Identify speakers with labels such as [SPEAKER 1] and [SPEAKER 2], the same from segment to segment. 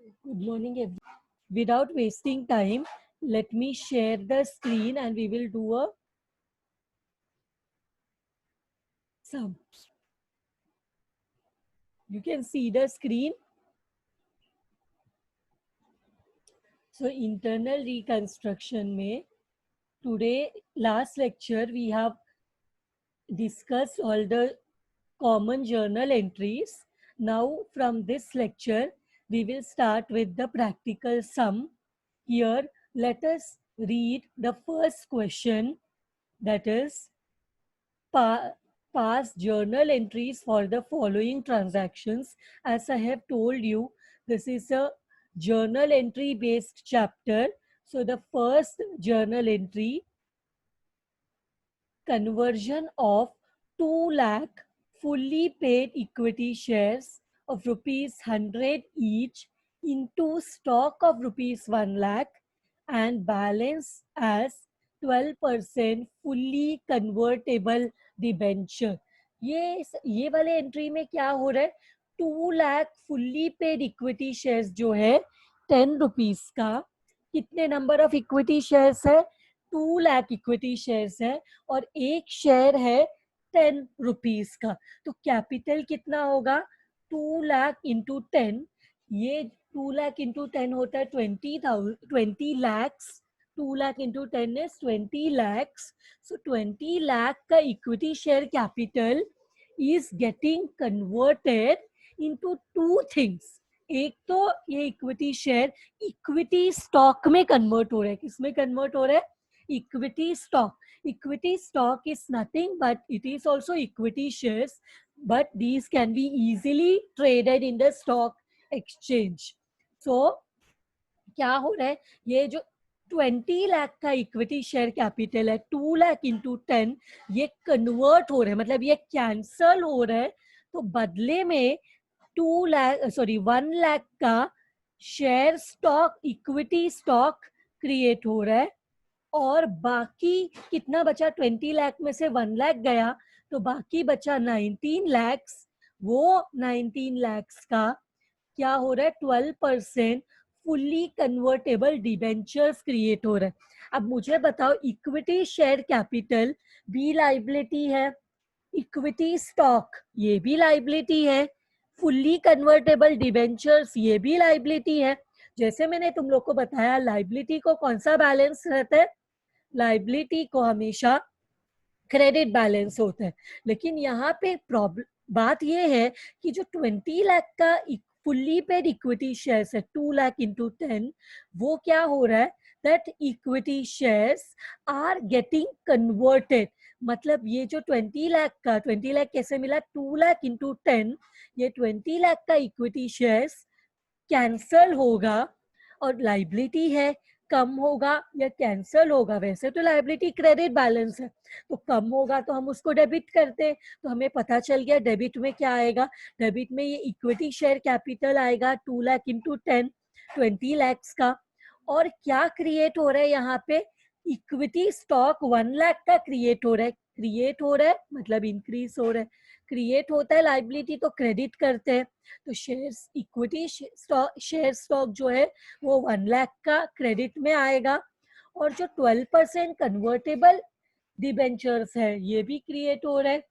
[SPEAKER 1] Good morning, everyone. Without wasting time, let me share the screen and we will do a sum. You can see the screen. So, internal reconstruction में today last lecture we have discussed all the common journal entries. Now, from this lecture, we will start with the practical sum. Here, let us read the first question, that is, pass journal entries for the following transactions. As I have told you, this is a journal entry based chapter. So the first journal entry, conversion of 2 lakh fully paid equity shares of rupees 100 each into stock of rupees 1 lakh and balance as 12% fully convertible debenture. ये वाले entry में क्या हो रहा है, 2 lakh fully paid equity shares जो है 10 rupees का, कितने नंबर ऑफ इक्विटी शेयर्स है, 2 लाख इक्विटी शेयर्स है और एक शेयर है 10 रुपीज का. तो कैपिटल कितना होगा, 2 लाख इंटू 10. ये 2 लाख इंटू 10 होता है 20 lakhs. 2 lakh into 10 is 20 lakhs. So 20 lakh का equity share capital is getting converted into two things. एक तो ये इक्विटी शेयर इक्विटी स्टॉक में कन्वर्ट हो रहा है. किसमें कन्वर्ट हो रहा है, equity stock. Equity stock is nothing but it is also equity shares, but these can be easily traded in the stock exchange. So क्या हो रहा है, ये जो 20 लाख का इक्विटी शेयर कैपिटल है, 2 लाख इंटू 10, ये कन्वर्ट हो रहा है, मतलब ये कैंसल हो रहा है. तो बदले में 1 लाख का share stock equity stock create हो रहा है और बाकी कितना बचा, 20 लाख में से 1 लाख गया तो बाकी बचा 19 लैक्स. वो 19 लैक्स का क्या हो रहा है, 12% फुल्ली कन्वर्टेबल डिबेंचर्स क्रिएट हो रहा है. अब मुझे बताओ, इक्विटी शेयर कैपिटल भी लाइबिलिटी है, इक्विटी स्टॉक ये भी लाइबिलिटी है, फुल्ली कन्वर्टेबल डिबेंचर्स ये भी लाइबिलिटी है. जैसे मैंने तुम लोग को बताया, लाइबिलिटी को कौन सा बैलेंस रहता है, लाइबिलिटी को हमेशा क्रेडिट बैलेंस होता है. लेकिन यहाँ पे प्रॉब्लम बात ये है कि जो 20 लाख का फुल्ली पेड इक्विटी शेयर्स है, 2 लाख इंटू 10, वो क्या हो रहा है, that equity shares are getting converted. मतलब ये जो 20 लाख कैसे मिला, 2 लाख इंटू 10, ये 20 लाख का इक्विटी शेयर्स कैंसल होगा और लाइबिलिटी है, कम होगा या कैंसल होगा. वैसे तो लाइबिलिटी क्रेडिट बैलेंस है, तो कम होगा तो हम उसको डेबिट करते हैं. तो हमें पता चल गया डेबिट में क्या आएगा, डेबिट में ये इक्विटी शेयर कैपिटल आएगा 2 लाख इंटू 10, 20 लैक्स का. और क्या क्रिएट हो रहा है यहाँ पे, इक्विटी स्टॉक 1 लाख का क्रिएट हो रहा है. क्रिएट हो रहा है मतलब इंक्रीज हो रहा है. क्रिएट होता है लाइबिलिटी तो क्रेडिट करते हैं. तो शेयर्स इक्विटी शेयर स्टॉक जो है वो 1 लाख का क्रेडिट में आएगा और जो 12% कन्वर्टेबल डिबेंचर्स है ये भी क्रिएट हो रहा है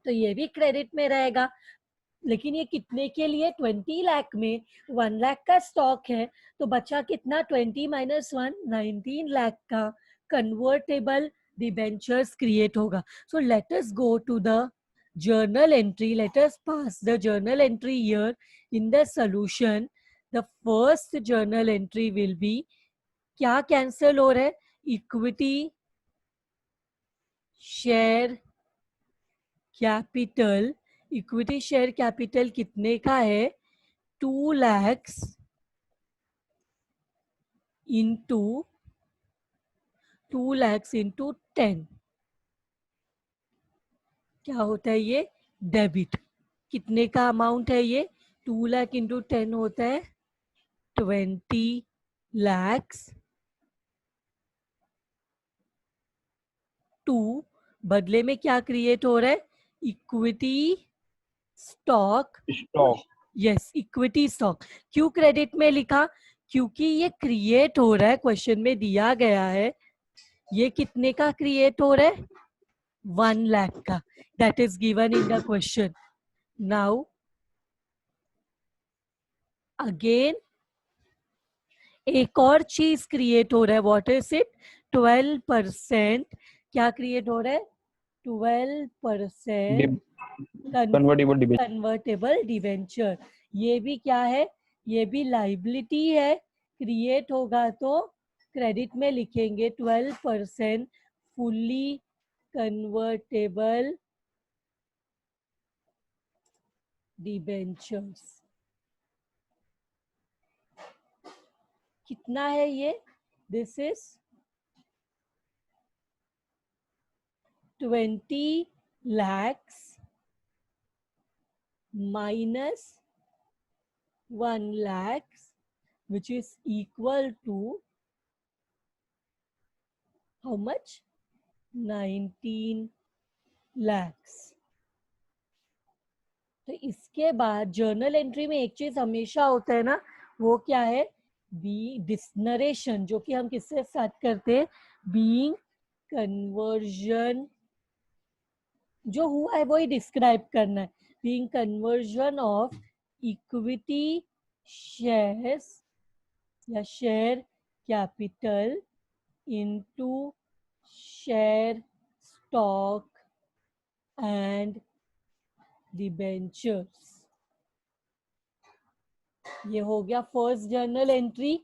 [SPEAKER 1] तो ये भी क्रेडिट में रहेगा. लेकिन ये कितने के लिए, 20 लाख में 1 लाख का स्टॉक है तो बचा कितना, 20 माइनस 1, 19 लाख का कन्वर्टेबल डिबेंचर्स क्रिएट होगा. So let us go to the journal entry. Let us pass the journal entry here in the solution. The first journal entry will be, क्या कैंसल हो रहा है, equity share capital. Equity share capital कितने का है, 2 lakhs into 2 lakhs into 10, क्या होता है ये, डेबिट. कितने का अमाउंट है ये, 2 लाख इंटू 10 होता है 20 lakhs. 2 बदले में क्या क्रिएट हो रहा है, equity stock yes, equity stock. क्यों क्रेडिट में लिखा? क्योंकि ये क्रिएट हो रहा है, क्वेश्चन में दिया गया है, ये कितने का क्रिएट हो रहा है? 1 लाख का। That is given in the question. Now again एक और चीज क्रिएट हो रहा है, व्हाट इज इट? 12%। क्या क्रिएट हो रहा है? 12%
[SPEAKER 2] कन्वर्टेबल डिबेंचर।
[SPEAKER 1] Convertible debenture. ये भी क्या है? ये भी लाइबिलिटी है। क्रिएट होगा तो क्रेडिट में लिखेंगे 12% फुल्ली कन्वर्टेबल डिबेंचर्स। कितना है ये? This is 20 lakhs minus 1 lakhs, which is equal to how much? 19 lakhs. तो इसके बाद जर्नल एंट्री में एक चीज हमेशा होता है ना, वो क्या है? बी दिस नरेशन, जो कि हम किससे स्टार्ट करते हैं? बीइंग कन्वर्जन, जो हुआ है वो ही डिस्क्राइब करना है। Being conversion of equity shares या share capital into share stock and debentures. ये हो गया फर्स्ट जर्नल एंट्री।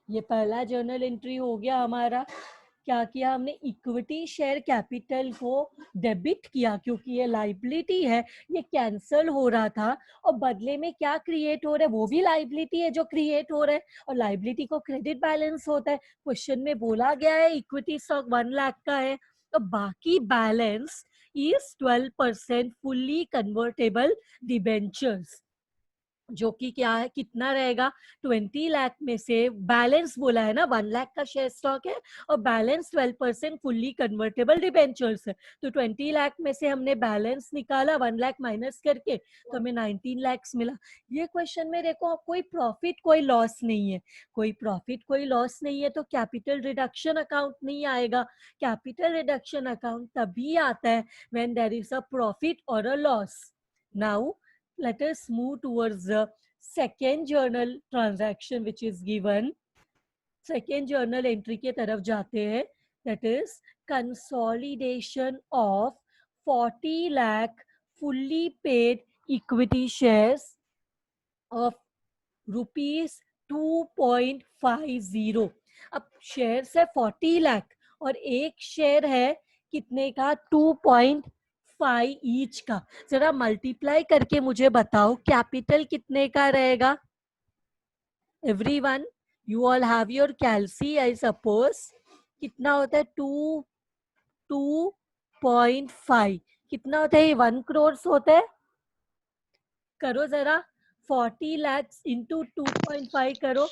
[SPEAKER 1] ये पहला जर्नल एंट्री हो गया हमारा। क्या किया हमने? इक्विटी शेयर कैपिटल को डेबिट किया, क्योंकि ये लाइबिलिटी है, ये कैंसल हो रहा था, और बदले में क्या क्रिएट हो रहा है? वो भी लाइबिलिटी है जो क्रिएट हो रहा है, और लाइबिलिटी को क्रेडिट बैलेंस होता है। क्वेश्चन में बोला गया है इक्विटी स्टॉक 1 लाख का है, तो बाकी balance is 12% fully convertible debentures, जो कि क्या है, कितना रहेगा? 20 लाख में से बैलेंस बोला है ना, 1 लाख का शेयर स्टॉक है और बैलेंस 12% फुल्ली कन्वर्टेबल डिबेंचर्स है। तो 20 लाख में से हमने बैलेंस निकाला 1 लाख माइनस करके, तो हमें 19 लाख मिला। ये क्वेश्चन में देखो, कोई प्रॉफिट कोई लॉस नहीं है, कोई प्रॉफिट कोई लॉस नहीं है, तो कैपिटल रिडक्शन अकाउंट नहीं आएगा। कैपिटल रिडक्शन अकाउंट तभी आता है when there is a profit और a loss. Now let us move towards the second journal transaction which is given. Second journal entry के तरफ जाते हैं, that is consolidation of 40 lakh fully paid equity shares of rupees 2.50। अब share है 40 लाख और एक share है कितने का? 2.5 ईच का। जरा मल्टीप्लाई करके मुझे बताओ कैपिटल कितने का रहेगा? Everyone, you all have your calci I suppose. कितना होता है? 2.5 कितना होता है? 1 करोड़ होता है। करो जरा, 40 lakhs इंटू 2.5 करो,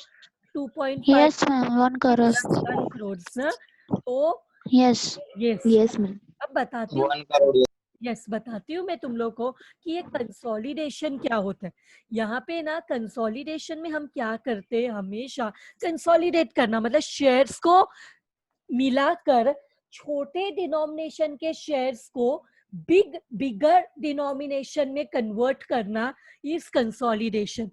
[SPEAKER 1] 2.5
[SPEAKER 3] Yes, ma'am. 1 crore.
[SPEAKER 1] 1 करोड़ ना? तो
[SPEAKER 3] Yes.
[SPEAKER 1] Yes,
[SPEAKER 3] Yes, ma'am.
[SPEAKER 1] अब बताती हूँ।
[SPEAKER 2] 1 करोड़।
[SPEAKER 1] यस, बताती हूँ मैं तुम लोग को कि ये कंसोलिडेशन क्या होता है। यहाँ पे ना कंसोलिडेशन में हम क्या करते हैं? हमेशा कंसोलिडेट करना मतलब शेयर्स को मिलाकर छोटे डिनोमिनेशन के शेयर्स को बिगर डिनोमिनेशन में कन्वर्ट करना इज कंसोलिडेशन।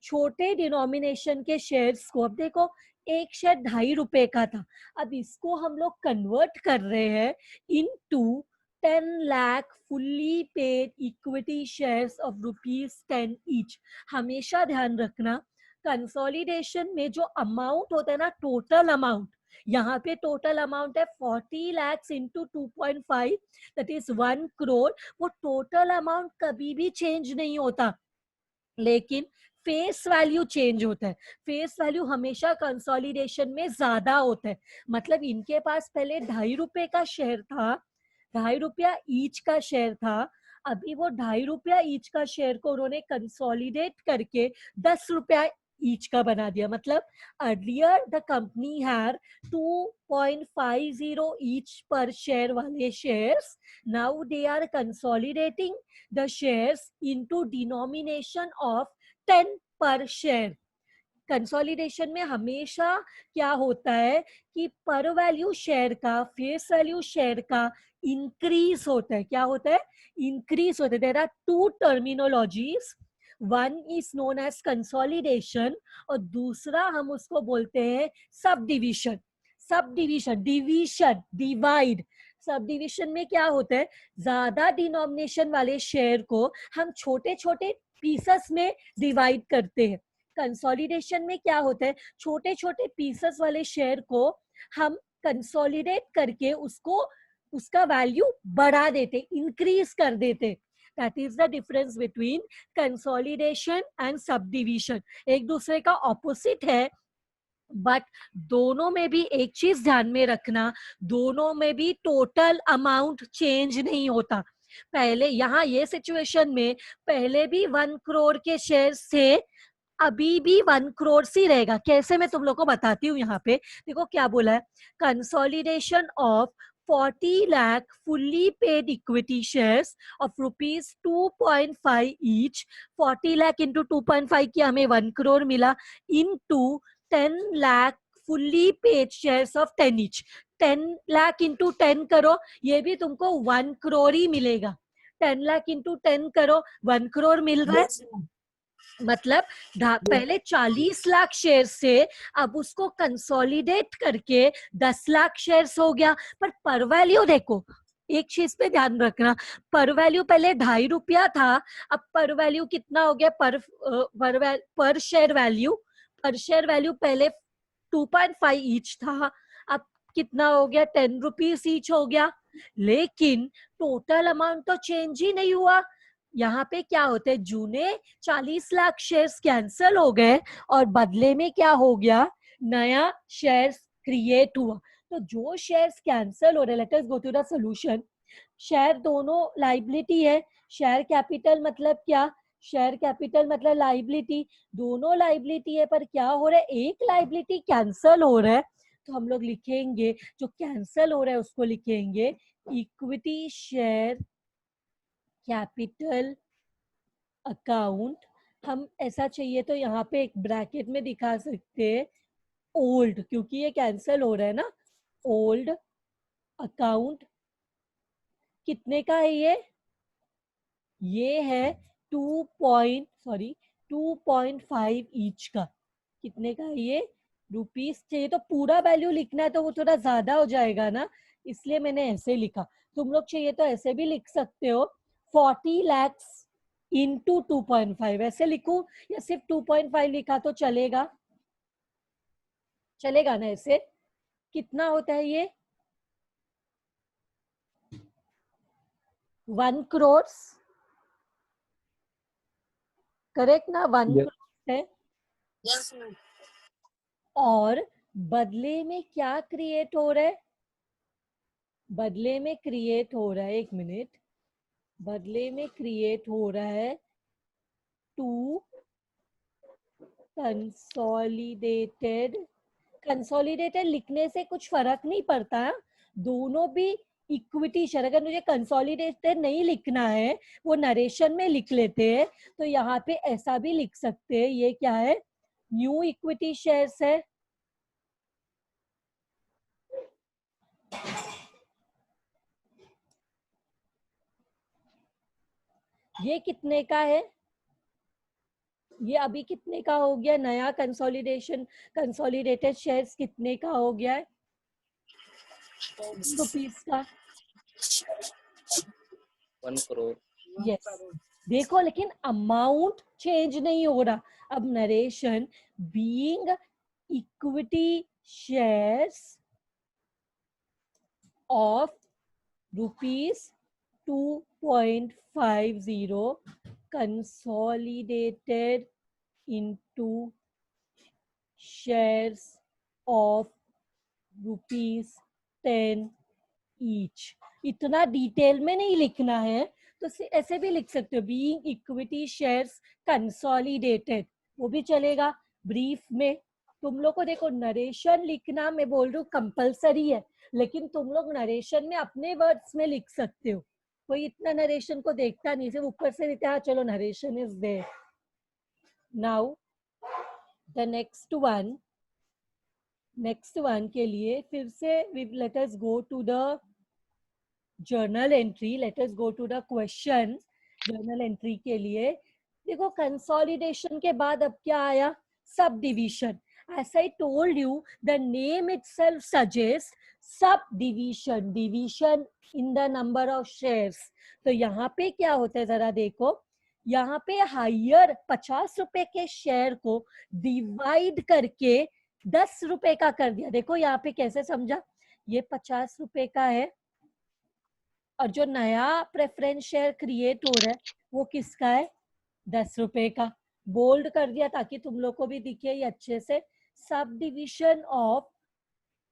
[SPEAKER 1] छोटे डिनोमिनेशन के शेयर्स को, अब देखो एक शेयर 2.5 रुपए का था, अब इसको हम लोग कन्वर्ट कर रहे हैं into 10 lakh fully paid equity shares of ₹10 each. हमेशा ध्यान रखना कंसोलिडेशन में जो अमाउंट होता है ना, टोटल अमाउंट, यहाँ पे टोटल अमाउंट है 40 lakhs into 2.5 that is 1 crore. वो टोटल अमाउंट कभी भी चेंज नहीं होता, लेकिन फेस वैल्यू चेंज होता है। फेस वैल्यू हमेशा कंसोलिडेशन में ज्यादा होता है। मतलब इनके पास पहले 2.5 रुपए का शेयर था, 2.5 रुपया ईच का शेयर था, अभी वो 2.5 रुपया ईच का शेयर को उन्होंने कंसोलिडेट करके 10 रुपया ईच का बना दिया. मतलब earlier the company had 2.50 each per share वाले shares, now they are consolidating the shares into denomination of 10 per share. Consolidation में हमेशा क्या होता है कि पर वैल्यू शेयर का, फेस वैल्यू शेयर का इंक्रीज होता है. क्या होता है? इंक्रीज होता है. There are two terminologies, one is known as consolidation और दूसरा हम उसको बोलते हैं subdivision. Subdivision, division, divide. Subdivision में क्या होता है? ज्यादा डिनोमिनेशन वाले शेयर को हम छोटे छोटे पीसेस में डिवाइड करते हैं. कंसोलिडेशन में क्या होता है? छोटे छोटे पीसेस वाले शेयर को हम कंसोलिडेट करके उसको, उसका वैल्यू बढ़ा देते, इंक्रीज कर देते. That is the difference between consolidation and sub division. एक दूसरे का ऑपोजिट है, बट दोनों में भी एक चीज ध्यान में रखना, दोनों में भी टोटल अमाउंट चेंज नहीं होता. पहले यहाँ ये सिचुएशन में पहले भी 1 करोड़ के शेयर्स थे, अभी भी 1 करोड़ ही रहेगा. कैसे? मैं तुम लोग को बताती हूँ. यहाँ पे देखो क्या बोला है. Consolidation of 40 lakh fully paid equity shares of rupees 2.5 each. 40 lakh into 2.5 किया, हमें 1 करोड़ मिला, into 10 lakh fully paid shares of 10 each. 10 lakh into 10 करो, ये भी तुमको 1 करोड़ ही मिलेगा. 10 lakh into 10 करो, 1 करोड़ मिल रहा है. मतलब पहले 40 लाख शेयर से अब उसको कंसोलिडेट करके 10 लाख शेयर्स हो गया. पर वैल्यू देखो, एक चीज पे ध्यान रखना, पर वैल्यू पहले ₹2.5 था, अब पर वैल्यू कितना हो गया? पर शेयर वैल्यू, पर शेयर वैल्यू पहले 2.5 ईच था, अब कितना हो गया? ₹10 ईच हो गया. लेकिन टोटल अमाउंट तो चेंज ही नहीं हुआ. यहाँ पे क्या होता है? जूने 40 लाख शेयर्स कैंसल हो गए और बदले में क्या हो गया? नया शेयर्स क्रिएट हुआ. तो जो शेयर्स कैंसल हो रहे, let us go to the solution. Share दोनों लाइबिलिटी है. शेयर कैपिटल मतलब क्या? शेयर कैपिटल मतलब लाइबिलिटी. दोनों लाइबिलिटी है, पर क्या हो रहा है? एक लाइबिलिटी कैंसल हो रहा है, तो हम लोग लिखेंगे जो कैंसल हो रहा है उसको लिखेंगे इक्विटी शेयर कैपिटल अकाउंट. हम ऐसा चाहिए तो यहाँ पे एक ब्रैकेट में दिखा सकते हैं ओल्ड, क्योंकि ये कैंसल हो रहा है ना. ओल्ड अकाउंट कितने का है ये है 2.5 ईच का. कितने का है ये? रुपीस. चाहिए तो पूरा वैल्यू लिखना है तो वो थोड़ा ज्यादा हो जाएगा ना, इसलिए मैंने ऐसे लिखा. तुम लोग चाहिए तो ऐसे भी लिख सकते हो, 40 lakhs into 2.5 ऐसे लिखूं, या सिर्फ 2.5 लिखा तो चलेगा? चलेगा ना ऐसे? कितना होता है ये? 1 करोड़. करेक्ट ना? 1
[SPEAKER 2] Yes.
[SPEAKER 1] करोड़ है. और बदले में क्या क्रिएट हो रहा है? बदले में क्रिएट हो रहा है, एक मिनट, बदले में क्रिएट हो रहा है टू कंसोलिडेटेड. कंसोलिडेटेड लिखने से कुछ फर्क नहीं पड़ता, दोनों भी इक्विटी शेयर. अगर मुझे कंसोलिडेटेड नहीं लिखना है, वो नरेशन में लिख लेते हैं, तो यहाँ पे ऐसा भी लिख सकते हैं. ये क्या है? न्यू इक्विटी शेयर्स है. ये कितने का है? ये अभी कितने का हो गया? नया कंसोलिडेशन, कंसोलिडेटेड शेयर्स कितने का हो गया है? रुपीस का.
[SPEAKER 2] 1 crore.
[SPEAKER 1] यस. देखो, लेकिन अमाउंट चेंज नहीं हो रहा. अब narration being equity shares of rupees 2.50 consolidated into shares of ₹10 each. इतना डिटेल में नहीं लिखना है, तो ऐसे भी लिख सकते हो, बीइंग इक्विटी शेयर्स कंसोलिडेटेड, वो भी चलेगा. ब्रीफ में तुम लोग को देखो नरेशन लिखना मैं बोल रही हूँ कंपलसरी है, लेकिन तुम लोग नरेशन में अपने वर्ड्स में लिख सकते हो, कोई इतना नरेशन को देखता नहीं, सिर्फ ऊपर से लिखता है चलो narration is there. Now the next one के लिए फिर से let us go to the journal entry, let us go to the question. Journal entry के लिए देखो कंसोलिडेशन के बाद अब क्या आया, sub division. As I told you, the name itself suggests subdivision, division in the number of shares. तो यहाँ पे क्या होता है जरा देखो, यहाँ पे हायर 50 रुपए के शेयर को डिवाइड करके 10 रुपए का कर दिया। देखो यहाँ पे कैसे समझा, ये 50 रुपए का है और जो नया प्रेफरेंस शेयर क्रिएट हो रहा है वो किसका है, 10 रुपए का। बोल्ड कर दिया ताकि तुम लोग को भी दिखे ये अच्छे से। Sub division of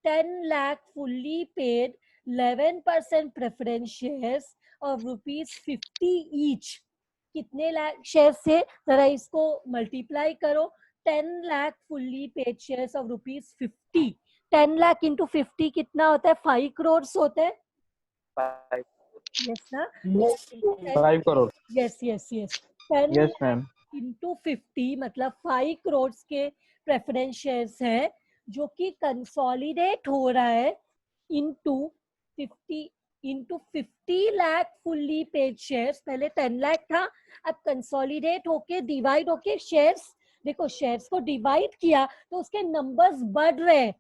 [SPEAKER 1] 10 lakh fully paid 11% preference shares of ₹50 each. कितने लाख शेयर से, जरा इसको मल्टीप्लाई करो। 10 lakh fully paid shares of ₹50। 10 lakh into 50 कितना होता है, 5 करोड़ होता है। यस ना,
[SPEAKER 2] 5 crore.
[SPEAKER 1] Yes yes yes 10
[SPEAKER 2] Yes, ma'am.
[SPEAKER 1] Into 50 मतलब 5 करोड़ के प्रेफरेंस शेयर्स है जो कि कंसोलिडेट हो रहा है into 50 lakh fully paid shares. पहले 10 लाख था, अब कंसोलिडेट होके डिवाइड होके शेयर्स, देखो शेयर्स को डिवाइड किया तो उसके नंबर्स बढ़ रहे हैं।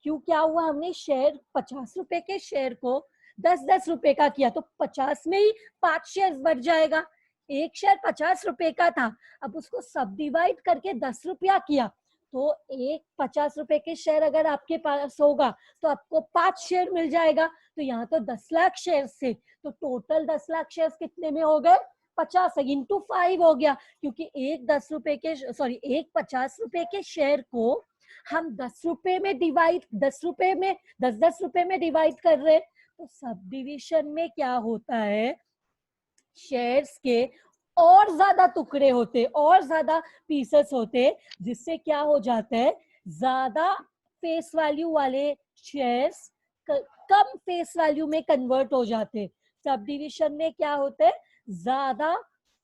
[SPEAKER 1] क्यों, क्या हुआ, हमने शेयर 50 रुपए के शेयर को 10-10 रुपए का किया तो 50 में ही 5 शेयर बढ़ जाएगा। एक शेयर 50 रुपए का था, अब उसको सब डिवाइड करके 10 रुपया किया तो एक 50 रुपए के शेयर अगर आपके पास होगा तो आपको 5 शेयर मिल जाएगा। तो यहाँ तो 10 लाख शेयर से, तो टोटल 10 लाख शेयर कितने में हो गए, 50 इंटू 5 हो गया, क्योंकि एक 10 रुपए के एक 50 रुपए के शेयर को हम 10 रुपए में डिवाइड 10 रुपए में 10-10 रुपए में डिवाइड कर रहे हैं। तो सब डिविजन में क्या होता है, शेयर्स के और ज्यादा टुकड़े होते, और ज्यादा पीसेस होते, जिससे क्या हो जाता है, ज्यादा फेस वैल्यू वाले शेयर्स कम फेस वैल्यू में कन्वर्ट हो जाते। सब डिविजन में क्या होता है, ज्यादा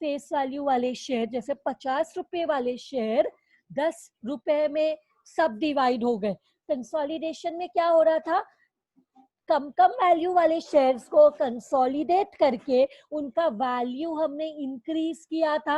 [SPEAKER 1] फेस वैल्यू वाले शेयर, जैसे 50 रुपए वाले शेयर 10 रुपए में सब डिवाइड हो गए। कंसोलिडेशन में क्या हो रहा था, कम कम वैल्यू वाले शेयर्स को कंसोलिडेट करके उनका वैल्यू हमने इंक्रीज किया था।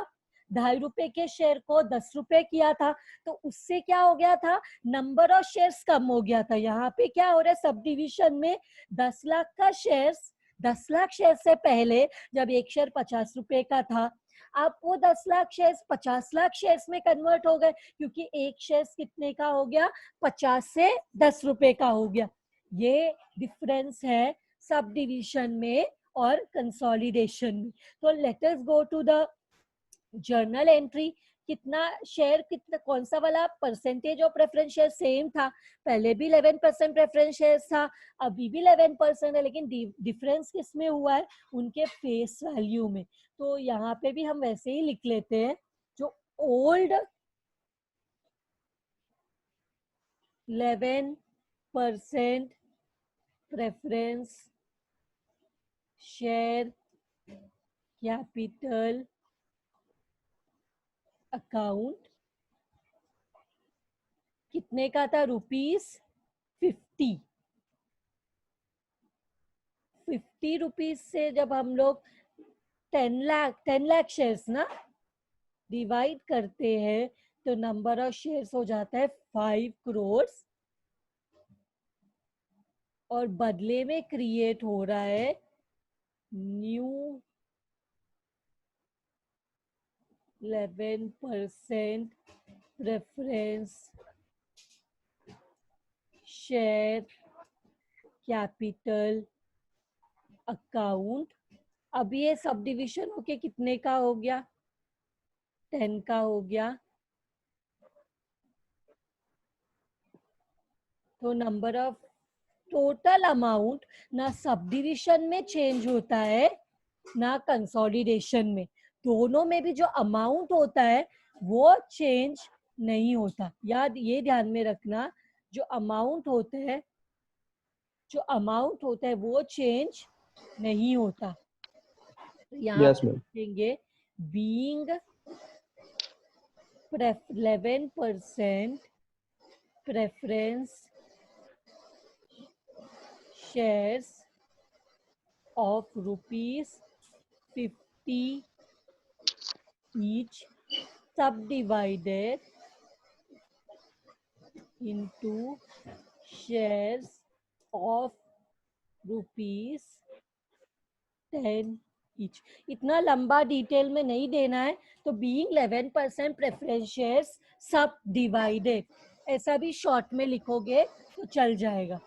[SPEAKER 1] 2.5 रुपए के शेयर को 10 रुपए किया था, तो उससे क्या हो गया था, नंबर ऑफ शेयर्स कम हो गया था। यहाँ पे क्या हो रहा है, सब डिविजन में 10 लाख का शेयर्स, 10 लाख शेयर से पहले जब एक शेयर 50 रुपए का था, अब वो 10 लाख शेयर्स 50 लाख शेयर्स में कन्वर्ट हो गए, क्योंकि एक शेयर कितने का हो गया, 50 से 10 रुपए का हो गया। ये डिफरेंस है सब डिविजन में और कंसोलिडेशन में। तो let us go to the journal entry. कितना शेयर, कितना, कौन सा वाला percentage of preference share same था, पहले भी 11% प्रेफरेंस शेयर था, अभी भी 11% है, लेकिन डिफरेंस किस में हुआ है, उनके फेस वैल्यू में। तो यहाँ पे भी हम वैसे ही लिख लेते हैं, जो old 11% preference share capital account कितने का था, ₹50। 50 रुपीज से जब हम लोग 10 लाख शेयर्स ना डिवाइड करते हैं तो नंबर ऑफ शेयर्स हो जाता है 5 करोड़, और बदले में क्रिएट हो रहा है new 11% preference share capital account. अब ये सब डिविजन होके कितने का हो गया, 10 का हो गया। तो नंबर ऑफ टोटल अमाउंट ना सब डिविजन में चेंज होता है ना कंसोलिडेशन में, दोनों में भी जो अमाउंट होता है वो चेंज नहीं होता। याद ये ध्यान में रखना, जो अमाउंट होता है वो चेंज नहीं होता। तो यहाँ
[SPEAKER 2] यस
[SPEAKER 1] पे
[SPEAKER 2] मैम।
[SPEAKER 1] लिखेंगे being 11% preference shares of rupees 50 each subdivided into shares of rupees 10 each। इतना लंबा डिटेल में नहीं देना है, तो बीइंग 11% प्रेफरेंस शेयर्स सब डिवाइडेड ऐसा भी शॉर्ट में लिखोगे तो चल जाएगा।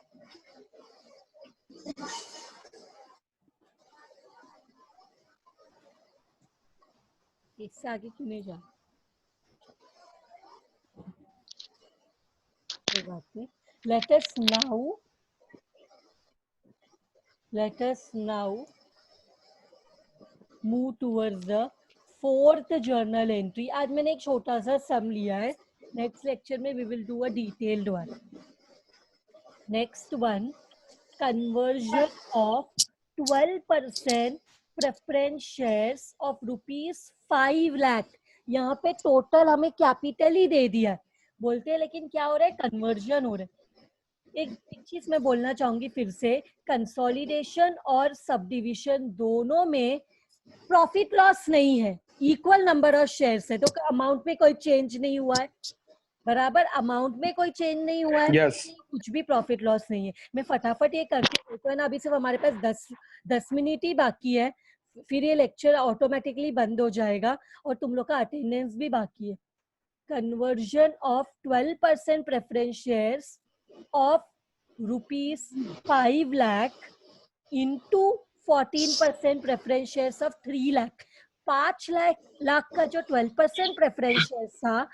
[SPEAKER 1] इससे आगे क्यों नहीं जा, कोई बात नहीं। Let us now move towards the fourth journal entry। आज मैंने एक छोटा सा सम लिया है, नेक्स्ट लेक्चर में we will do a detailed one। Next one, conversion of 12% preference shares of rupees 5 lakh। यहाँ पे टोटल हमें कैपिटल ही दे दिया है, बोलते हैं लेकिन क्या हो रहा है, कन्वर्जन हो रहा है। एक चीज मैं बोलना चाहूंगी फिर से, कंसोलिडेशन और सब डिविजन दोनों में प्रॉफिट लॉस नहीं है, इक्वल नंबर ऑफ शेयर्स है, तो अमाउंट में कोई चेंज नहीं हुआ है, बराबर अमाउंट में कोई चेंज नहीं हुआ है।
[SPEAKER 2] यस।
[SPEAKER 1] कुछ भी प्रॉफिट लॉस नहीं है। मैं फटाफट ये करके देता है ना, अभी सिर्फ हमारे पास 10 मिनट ही बाकी है, फिर ये लेक्चर ऑटोमेटिकली बंद हो जाएगा और तुम लोग का अटेंडेंस भी बाकी है। Conversion of 12% preference shares of rupees 5 lakh into 14% preference shares of 3 lakh। 5 lakh का जो 12% प्रेफरेंस शेयर था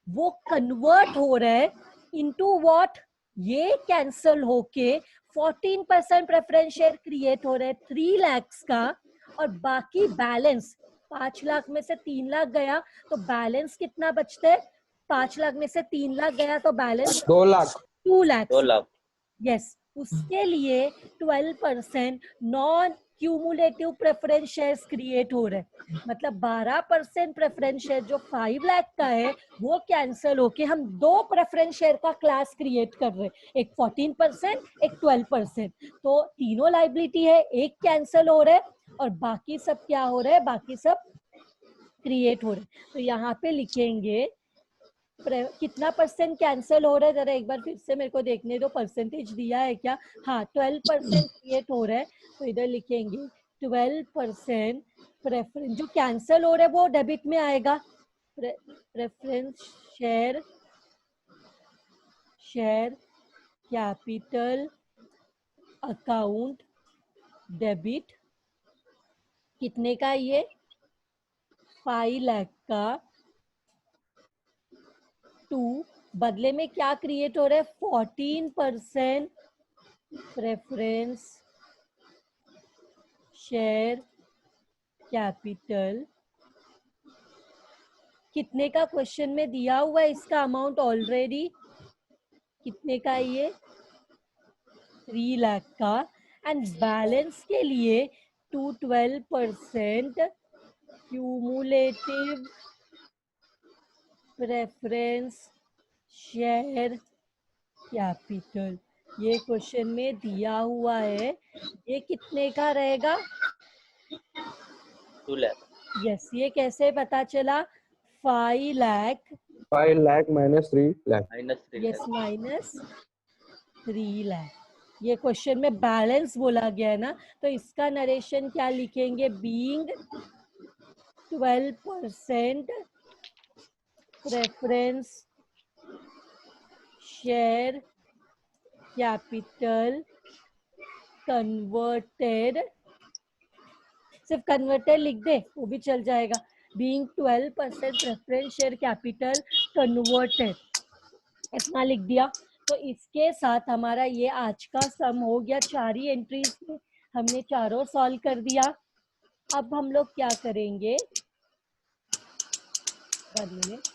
[SPEAKER 1] वो कन्वर्ट हो रहा है इनटू व्हाट, ये कैंसल होके 14% प्रेफरेंस शेयर क्रिएट हो रहा है 3 लाख का, और बाकी बैलेंस 5 लाख में से 3 लाख गया तो बैलेंस कितना बचता है, 5 लाख में से 3 लाख गया तो बैलेंस
[SPEAKER 2] 2 लाख।
[SPEAKER 1] 2 लाख।
[SPEAKER 4] 2 लाख।
[SPEAKER 1] यस, उसके लिए 12% non cumulative preference shares create हो रहे हैं, मतलब 12% प्रेफरेंस शेयर जो 5 लाख का है वो कैंसल होके हम दो प्रेफरेंस शेयर का क्लास क्रिएट कर रहे हैं, एक 14% एक 12%। तो तीनों लाइबिलिटी है, एक कैंसल हो रहा है और बाकी सब क्या हो रहा है, बाकी सब क्रिएट हो रहे हैं। तो यहाँ पे लिखेंगे कितना परसेंट कैंसिल हो रहा है, जरा एक बार फिर से मेरे को देखने दो, परसेंटेज दिया है क्या, हाँ 12% क्रिएट हो रहा है, तो इधर लिखेंगे 12% प्रेफरेंस जो कैंसिल हो रहा है वो डेबिट में आएगा, preference share capital account debit, कितने का, ये 5 लाख का, टू बदले में क्या क्रिएट हो रहा है, 14% प्रेफरेंस शेयर कैपिटल, कितने का क्वेश्चन में दिया हुआ है इसका अमाउंट ऑलरेडी, कितने का ये 3 लाख का, एंड बैलेंस के लिए 12% क्यूमुलेटिव प्रेफरेंस शेयर कैपिटल, ये क्वेश्चन में दिया हुआ है, ये कितने का रहेगा,
[SPEAKER 4] 2 लाख।
[SPEAKER 1] यस, ये कैसे पता चला, 5 lakh
[SPEAKER 2] minus 3 lakh.
[SPEAKER 1] Yes minus 3 lakh. ये क्वेश्चन में बैलेंस बोला गया है ना, तो इसका नरेशन क्या लिखेंगे, being 12% preference share capital converted, सिर्फ कन्वर्टेड लिख दे वो भी चल जाएगा, being 12% preference share capital converted, इतना लिख दिया। तो इसके साथ हमारा ये आज का सम हो गया, 4 ही एंट्रीज में हमने चारों सॉल्व कर दिया। अब हम लोग क्या करेंगे, 1 मिनट,